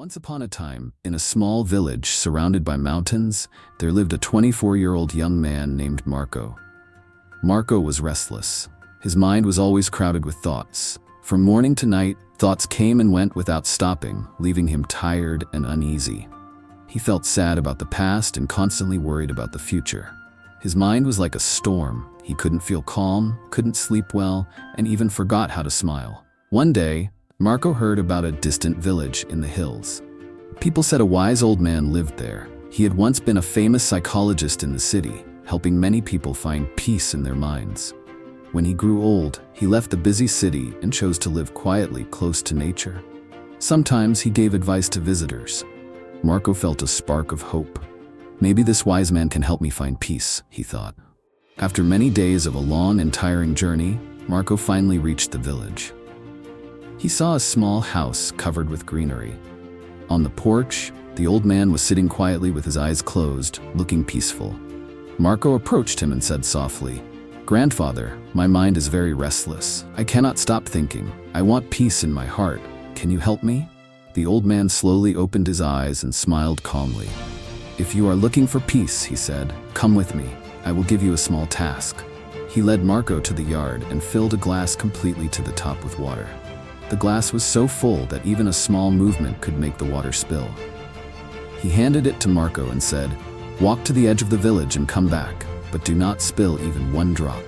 Once upon a time, in a small village surrounded by mountains, there lived a 24-year-old young man named Marco. Marco was restless. His mind was always crowded with thoughts. From morning to night, thoughts came and went without stopping, leaving him tired and uneasy. He felt sad about the past and constantly worried about the future. His mind was like a storm. He couldn't feel calm, couldn't sleep well, and even forgot how to smile. One day, Marco heard about a distant village in the hills. People said a wise old man lived there. He had once been a famous psychologist in the city, helping many people find peace in their minds. When he grew old, he left the busy city and chose to live quietly close to nature. Sometimes he gave advice to visitors. Marco felt a spark of hope. Maybe this wise man can help me find peace, he thought. After many days of a long and tiring journey, Marco finally reached the village. He saw a small house covered with greenery. On the porch, the old man was sitting quietly with his eyes closed, looking peaceful. Marco approached him and said softly, "Grandfather, my mind is very restless. I cannot stop thinking. I want peace in my heart. Can you help me?" The old man slowly opened his eyes and smiled calmly. "If you are looking for peace," he said, "come with me. I will give you a small task." He led Marco to the yard and filled a glass completely to the top with water. The glass was so full that even a small movement could make the water spill. He handed it to Marco and said, "Walk to the edge of the village and come back, but do not spill even one drop."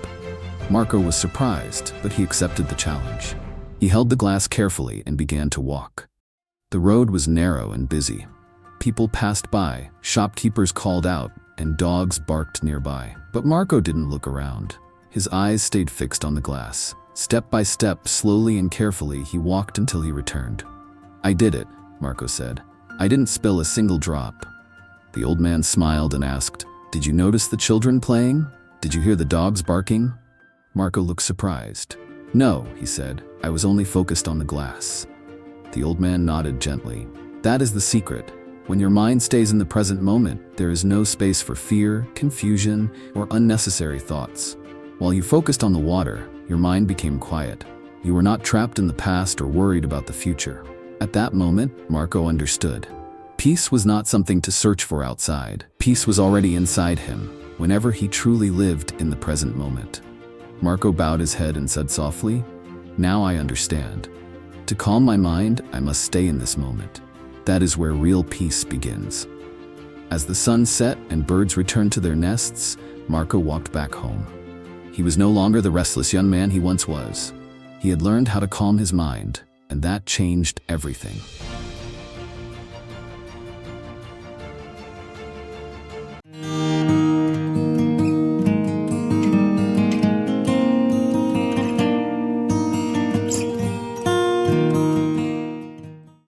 Marco was surprised, but he accepted the challenge. He held the glass carefully and began to walk. The road was narrow and busy. People passed by, shopkeepers called out, and dogs barked nearby. But Marco didn't look around. His eyes stayed fixed on the glass. Step by step, slowly and carefully, he walked until he returned. "I did it," Marco said. "I didn't spill a single drop." The old man smiled and asked, "Did you notice the children playing? Did you hear the dogs barking?" Marco looked surprised. "No," he said, "I was only focused on the glass." The old man nodded gently. "That is the secret. When your mind stays in the present moment, there is no space for fear, confusion, or unnecessary thoughts. While you focused on the water, your mind became quiet. You were not trapped in the past or worried about the future." At that moment, Marco understood. Peace was not something to search for outside. Peace was already inside him, whenever he truly lived in the present moment. Marco bowed his head and said softly, "Now I understand. To calm my mind, I must stay in this moment. That is where real peace begins." As the sun set and birds returned to their nests, Marco walked back home. He was no longer the restless young man he once was. He had learned how to calm his mind, and that changed everything.